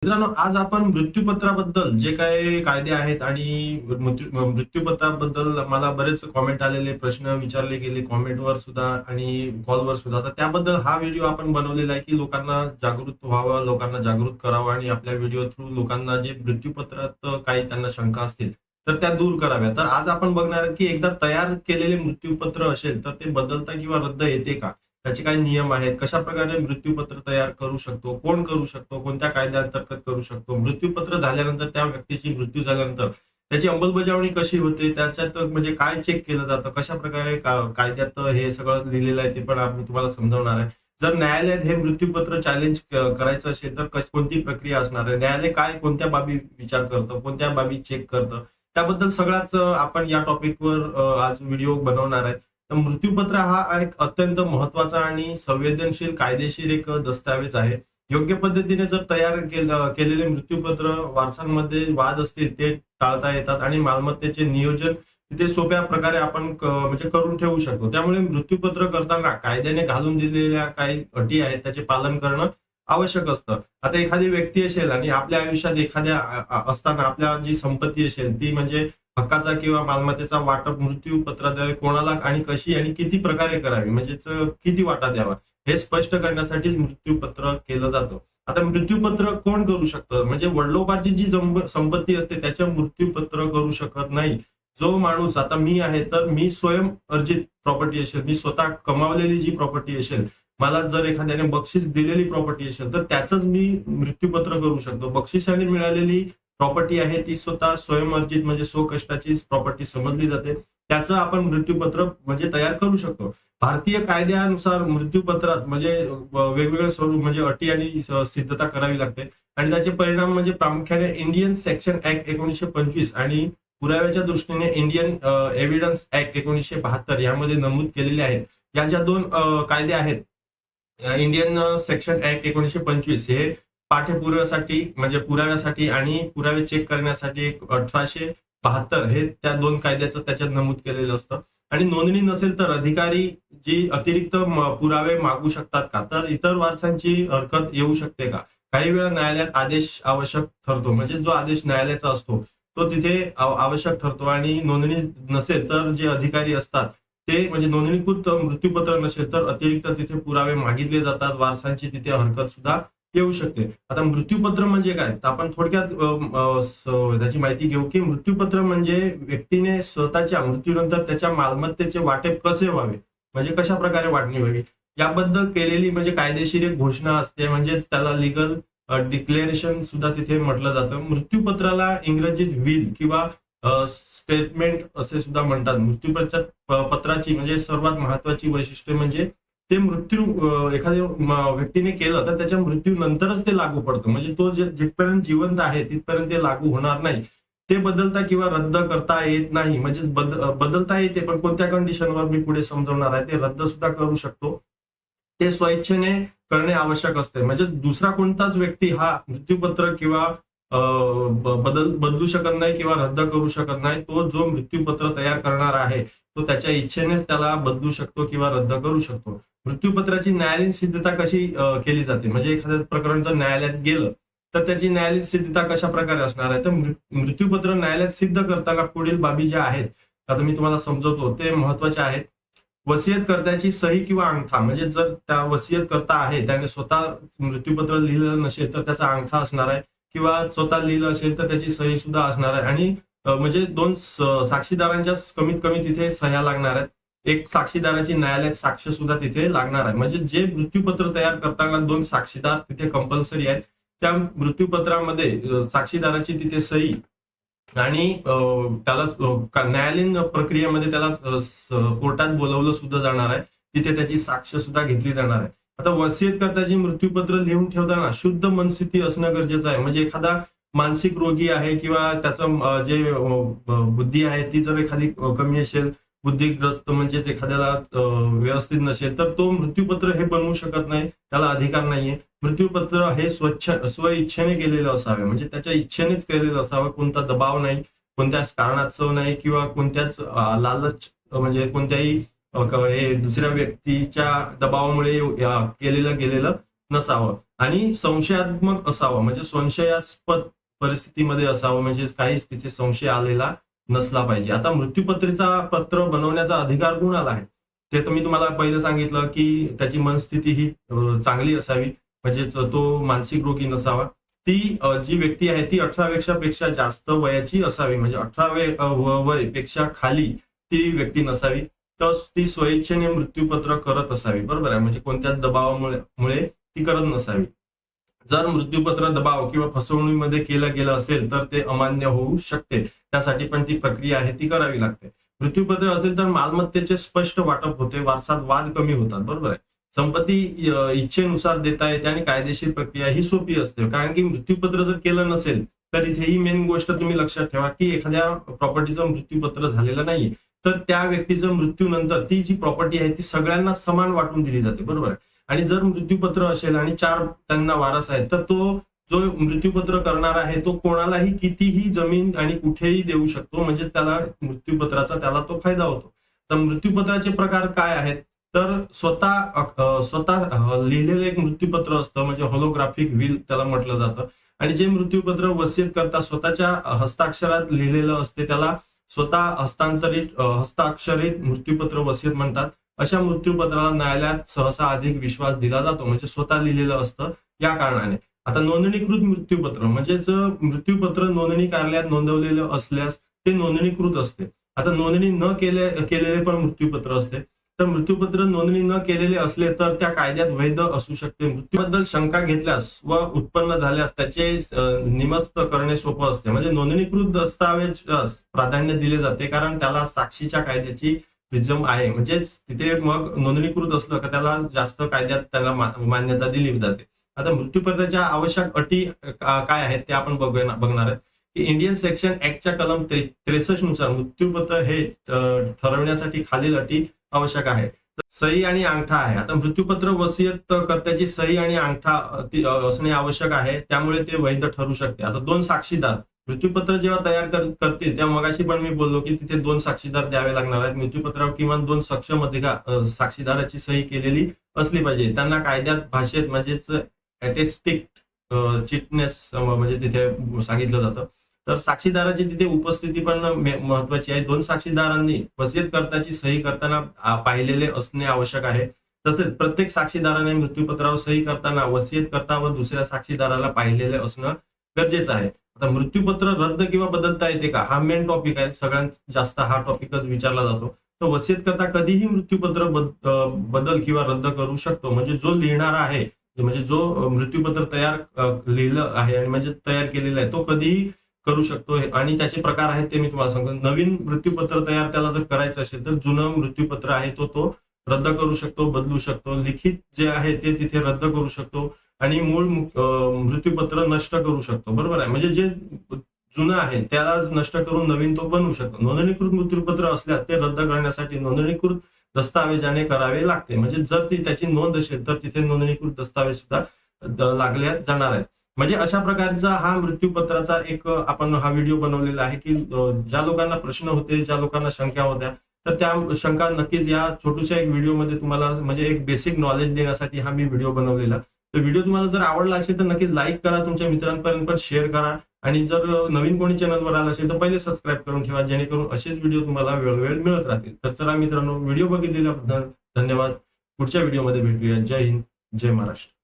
मित्रांनो, आज आपण मृत्यूपत्राबद्दल जे काही कायदे आहेत आणि मृत्यूपत्राबद्दल मला बरेच कॉमेंट आलेले, प्रश्न विचारले गेले कॉमेंटवर सुद्धा आणि कॉलवर सुद्धा. तर त्याबद्दल हा व्हिडिओ आपण बनवलेला आहे, की लोकांना जागृत व्हावं, लोकांना जागृत करावं आणि आपल्या व्हिडिओ थ्रू लोकांना जे मृत्यूपत्रात काही त्यांना शंका असतील, तर त्या दूर कराव्या. तर आज आपण बघणार आहोत, की एकदा तयार केलेले मृत्यूपत्र असेल, तर ते बदलता किंवा रद्द येते का? त्याचे काही नियम आहेत, कशा प्रकारे मृत्यूपत्र तयार करू शकतो, कोण करू शकतो, कोणत्या कायद्याअंतर्गत करू शकतो, मृत्यूपत्र झाल्यानंतर त्या व्यक्तीची मृत्यू झाल्यानंतर त्याची अंमलबजावणी कशी होते, त्याच्यात म्हणजे काय चेक केलं जातं, कशा प्रकारे कायद्यात हे सगळं लिहिलेलं आहे, ते पण आम्ही तुम्हाला समजावणार आहे. जर न्यायालयात हे मृत्यूपत्र चॅलेंज करायचं असेल तर कोणती प्रक्रिया असणार आहे, न्यायालय काय कोणत्या बाबी विचार करतं, कोणत्या बाबी चेक करतं, त्याबद्दल सगळ्याच आपण या टॉपिकवर आज व्हिडिओ बनवणार आहे. तर मृत्यूपत्र हा एक अत्यंत महत्वाचा आणि संवेदनशील कायदेशीर एक दस्तावेज आहे. योग्य पद्धतीने जर तयार केलेले मृत्यूपत्र वारसांमध्ये वाद असतील ते टाळता येतात आणि मालमत्तेचे नियोजन तिथे सोप्या प्रकारे आपण म्हणजे करून ठेवू शकतो. त्यामुळे मृत्यूपत्र करताना कायद्याने घालून दिलेल्या काही अटी आहेत त्याचे पालन करणं आवश्यक असतं. आता एखादी व्यक्ती असेल आणि आपल्या आयुष्यात एखाद्या असताना आपल्या जी संपत्ती असेल ती म्हणजे हक्काचा किंवा मालमत्तेचा वाटप मृत्यूपत्राद्वारे कोणाला आणि कशी आणि किती प्रकारे करावी, म्हणजेच किती वाटा द्यावा, हे स्पष्ट करण्यासाठीच मृत्यूपत्र केलं जातं. आता मृत्यूपत्र कोण करू शकतं, म्हणजे वडिलोपार्जित जी संपत्ती असते त्याच्या मृत्यूपत्र करू शकत नाही. जो माणूस, आता मी आहे तर मी स्वयं अर्जित प्रॉपर्टी असेल, मी स्वतः कमावलेली जी प्रॉपर्टी असेल, मला जर एखाद्याने बक्षीस दिलेली प्रॉपर्टी असेल तर त्याचंच मी मृत्यूपत्र करू शकतो. बक्षिसाने मिळालेली प्रॉपर्टी आहे ती स्वतः स्वयंअर्जित म्हणजे स्वकष्टाची प्रॉपर्टी समजली जाते. त्याचं आपण मृत्यूपत्र म्हणजे तयार करू शकतो. भारतीय कायद्यानुसार मृत्यूपत्रात म्हणजे वेगवेगळे स्वरूप म्हणजे अटी आणि सिद्धता करावी लागते आणि त्याचे परिणाम म्हणजे प्रामुख्याने इंडियन सेक्शन ऍक्ट 1925 आणि पुराव्याच्या दृष्टीने इंडियन एव्हिडन्स ऍक्ट 1972 यामध्ये नमूद केलेले आहेत. या ज्या दोन कायदे आहेत, इंडियन सेक्शन ऍक्ट 1925 हे पाठपुराव्यासाठी म्हणजे पुराव्यासाठी आणि पुरावे चेक करण्यासाठी 1872 हे त्या दोन कायद्याचं त्याच्यात नमूद केलेलं असतं. आणि नोंदणी नसेल तर अधिकारी जी अतिरिक्त पुरावे मागू शकतात का, तर इतर वारसांची हरकत येऊ शकते का, काही वेळा न्यायालयात आदेश आवश्यक ठरतो, म्हणजे जो आदेश न्यायालयाचा असतो तो तिथे आवश्यक ठरतो. आणि नोंदणी नसेल तर जे अधिकारी असतात ते म्हणजे नोंदणीकृत मृत्यूपत्र नसेल तर अतिरिक्त तिथे पुरावे मागितले जातात, वारसांची तिथे हरकत सुद्धा येऊ शकते. आता मृत्यूपत्र म्हणजे काय, तर आपण थोडक्यात त्याची माहिती घेऊ, की मृत्यूपत्र म्हणजे व्यक्तीने स्वतःच्या मृत्यूनंतर त्याच्या मालमत्तेचे वाटप कसे व्हावे, म्हणजे कशा प्रकारे वाटणी व्हावी याबद्दल केलेली म्हणजे कायदेशीर एक घोषणा असते, म्हणजेच त्याला लिगल डिक्लेरेशन सुद्धा तिथे म्हटलं जातं. मृत्यूपत्राला इंग्रजीत विल किंवा स्टेटमेंट असे सुद्धा म्हणतात. पत्राची म्हणजे सर्वात महत्वाची वैशिष्ट्य म्हणजे ते मृत्यू एखाद्या व्यक्तीने केलं तर त्याच्या मृत्यूनंतरच ते लागू पडतं, म्हणजे तो जिथपर्यंत जिवंत आहे तिथपर्यंत ते लागू होणार नाही. ते बदलता किंवा रद्द करता येत नाही, म्हणजे बदलता येते पण कोणत्या कंडिशनवर मी पुढे समजवणार आहे. ते रद्द सुद्धा करू शकतो, ते स्वइच्छेने करणे आवश्यक असते. म्हणजे दुसरा कोणताच व्यक्ती हा मृत्यूपत्र किंवा बदलू शकत नाही किंवा रद्द करू शकत नाही. तो जो मृत्यूपत्र तयार करणार आहे तो त्याच्या इच्छेनेच त्याला बदलू शकतो किंवा रद्द करू शकतो. मृत्यूपत्राची न्यायालयीन सिद्धता कशी केली जाते, म्हणजे एखाद्या प्रकरण जर न्यायालयात गेलं तर त्याची न्यायालयीन सिद्धता कशा प्रकारे असणार आहे, तर मृत्यूपत्र न्यायालयात सिद्ध करताना पुढील बाबी ज्या आहेत आता मी तुम्हाला समजवतो ते महत्वाचे आहेत. वसियतकर्त्याची सही किंवा अंगठा, म्हणजे जर त्या वसियतकर्ता आहे त्याने स्वतः मृत्यूपत्र लिहिलेलं नसेल तर त्याचा अंगठा असणार आहे, किंवा स्वतः लिहिलं असेल तर त्याची सही सुद्धा असणार आहे. आणि म्हणजे दोन साक्षीदारांच्या कमीत कमी तिथे सह्या लागणार आहेत. एक साक्षीदाराची न्यायालयात साक्ष सुद्धा तिथे लागणार आहे. म्हणजे जे मृत्यूपत्र तयार करताना दोन साक्षीदार तिथे कंपल्सरी आहेत. त्या मृत्यूपत्रामध्ये साक्षीदाराची तिथे सही आणि त्याला न्यायालयीन प्रक्रियेमध्ये त्याला कोर्टात बोलवलं सुद्धा जाणार आहे, तिथे त्याची साक्ष सुद्धा घेतली जाणार आहे. आता वसियतकर्त्याची मृत्यूपत्र लिहून ठेवताना शुद्ध मनस्थिती असणं गरजेचं आहे. म्हणजे एखादा मानसिक रोगी आहे किंवा त्याचं जे बुद्धी आहे ती जर एखादी कमी असेल, बुद्धिग्रस्त म्हणजेच एखाद्याला व्यवस्थित नसेल तर तो मृत्यूपत्र हे बनवू शकत नाही, त्याला अधिकार नाहीये. मृत्यूपत्र हे स्व इच्छेने केलेलं असावे, म्हणजे त्याच्या इच्छेनेच केलेलं असावं, कोणता दबाव नाही, कोणत्याच कारणाचं नाही किंवा कोणत्याच लालच म्हणजे कोणत्याही हे दुसऱ्या व्यक्तीच्या दबावामुळे केलेलं गेलेलं नसावं. आणि संशयात्मक असावं, म्हणजे संशयास्पद परिस्थितीमध्ये असावं, म्हणजे काहीच तिथे संशय आलेला नसला पाहिजे. आता मृत्यूपत्रिका पत्र बनवण्याचा अधिकार कोणाला आहे? ते तर मी तुम्हाला पहिलं सांगितलं की त्याची मनस्थिती ही चांगली असावी, म्हणजेच तो मानसिक रोगी नसावा. ती जी व्यक्ती आहे ती 18 पेक्षा जास्त वयाची असावी, म्हणजे 18 वय पेक्षा खाली ती व्यक्ती नसावी. तर ती स्वइच्छेने मृत्यूपत्र करत असावी, बरोबर आहे, म्हणजे कोणत्याच दबावामुळे ती करत नसावी. जर मृत्यूपत्र दबाव किंवा फसवणुकीमध्ये केलं गेलं असेल तर ते अमान्य होऊ शकते. त्यासाठी पण ती प्रक्रिया आहे ती करावी लागते. मृत्यूपत्र असेल तर मालमत्तेचे स्पष्ट वाटप होते, वारसात वाद कमी होतात, बरोबर आहे. संपत्ती इच्छेनुसार देता येते आणि कायदेशीर प्रक्रिया ही सोपी असते. कारण की मृत्यूपत्र जर केलं नसेल तर इथेही मेन गोष्ट तुम्ही लक्षात ठेवा की एखाद्या प्रॉपर्टीचं मृत्यूपत्र झालेलं नाही तर त्या व्यक्तीचं मृत्यूनंतर ती जी प्रॉपर्टी आहे ती सगळ्यांना समान वाटून दिली जाते, बरोबर आहे. आणि जर मृत्यूपत्र असेल आणि 4 त्यांना वारस आहेत तर तो जो मृत्यूपत्र करणार आहे तो कोणालाही कितीही जमीन आणि कुठेही देऊ शकतो, म्हणजे त्याला मृत्यूपत्राचा त्याला तो फायदा होतो. तर मृत्यूपत्राचे प्रकार काय आहेत? तर स्वतः लिहिलेलं एक मृत्यूपत्र असतं, म्हणजे होलोग्राफिक विल त्याला म्हटलं जातं. आणि जे मृत्यूपत्र वसीयत करता स्वतःच्या हस्ताक्षरात लिहिलेलं असते त्याला स्वतः हस्ताक्षरित मृत्यूपत्र वसीयत म्हणतात. अशा मृत्यूपत्राला न्यायालयात सहसा अधिक विश्वास दिला जातो, म्हणजे स्वतः लिहिलेलं असतं या कारणाने. आता नोंदणीकृत मृत्यूपत्र म्हणजेच मृत्यूपत्र नोंदणी कार्यालयात नोंदवलेलं असल्यास ते नोंदणीकृत असते. आता नोंदणी न केलेले पण मृत्यूपत्र असते. तर मृत्यूपत्र नोंदणी न केलेले असले तर त्या कायद्यात वैध असू शकते. मृत्यूबद्दल शंका घेतल्यास व उत्पन्न झाल्यास त्याचे निमस्त करणे सोपं असते, म्हणजे नोंदणीकृत दस्तावेज प्राधान्य दिले जाते कारण त्याला साक्षीच्या कायद्याची प्रिझम आहे, म्हणजेच तिथे मग नोंदणीकृत असलं का त्याला जास्त कायद्यात त्याला मान्यता दिली जाते. आता मृत्यूपत्राच्या आवश्यक अटी काय आहेत ते आपण बघणार आहेत की इंडियन सेक्शन ऍक्टच्या कलम 63 नुसार मृत्यूपत्र हे ठरवण्यासाठी खालील अटी आवश्यक आहे. सही आणि अंगठा आहे. आता मृत्यूपत्र वसीयत कर्त्याची सही आणि अंगठा असणे आवश्यक आहे, त्यामुळे ते वैध ठरू शकते. आता 2 साक्षीदार मृत्यूपत्र जेव्हा तयार करतील तेव्हा मगाशी पण मी बोललो की तिथे 2 साक्षीदार द्यावे लागणार आहेत. मृत्यूपत्रावर किमान 2 सक्षम साक्षीदाराची सही केलेली असली पाहिजे. त्यांना कायद्यात भाषेत म्हणजेच अटेस्टिक चिटनेस म्हणजे तिथे सांगितलं जातं. तर साक्षीदाराची तिथे उपस्थिती पण महत्वाची आहे. 2 साक्षीदारांनी वसीयतकर्त्याची सही करताना पाहिलेले असणे आवश्यक आहे. तसेच प्रत्येक साक्षीदाराने मृत्यूपत्रावर सही करताना वसीयतकर्ता व दुसऱ्या साक्षीदाराला पाहिलेले असणं गरजेचं आहे. आता मृत्यूपत्र रद्द किंवा बदलता येते का? हा मेन टॉपिक आहे. सगळ्यात जास्त हा टॉपिकच विचारला जातो. तर वसीयतकर्ता कधीही मृत्यूपत्र बदल किंवा रद्द करू शकतो, म्हणजे जो लिहिणारा आहे, म्हणजे जो मृत्यूपत्र लिहिलं आहे आणि म्हणजे तयार केलेलं आहे तो कधीही करू शकतो. आणि त्याचे प्रकार आहेत ते मी तुम्हाला सांगतो. नवीन मृत्यूपत्र तयार त्याला जर करायचं असेल तर जुनं मृत्यूपत्र आहे तो रद्द करू शकतो, बदलू शकतो. लिखित जे आहे ते तिथे रद्द करू शकतो आणि मूळ मृत्यूपत्र नष्ट करू शकतो, बरोबर आहे. म्हणजे जे जुनं आहे त्यालाच नष्ट करून नवीन तो बनवू शकतो. नोंदणीकृत मृत्यूपत्र असल्यास ते रद्द करण्यासाठी नोंदणीकृत दस्तावेजाने करावे लागते, म्हणजे जर ती त्याची नोंद असेल तर तिथे नोंदणीकृत दस्तावेज सुद्धा लागल्या जाणार आहेत. म्हणजे अशा प्रकारचा हा मृत्यूपत्राचा एक आपण हा व्हिडिओ बनवलेला आहे की ज्या लोकांना प्रश्न होते, ज्या लोकांना शंका होत्या, तर त्या शंका नक्कीच या छोट्याशा एक व्हिडिओमध्ये तुम्हाला म्हणजे एक बेसिक नॉलेज देण्यासाठी हा मी व्हिडिओ बनवलेला. तर व्हिडिओ तुम्हाला जर आवडला असेल तर नक्कीच लाईक करा, तुमच्या मित्रांपर्यंत पण शेअर करा आणि जर नवीन कोणी चॅनलवर आला असेल तर पहिले सबस्क्राईब करून ठेवा, जेणेकरून असेच व्हिडिओ तुम्हाला वेळोवेळी मिळत राहतील. तर चला मित्रांनो, व्हिडिओ बघितलेल्याबद्दल धन्यवाद. पुढच्या व्हिडिओमध्ये भेटूया. जय हिंद, जय महाराष्ट्र.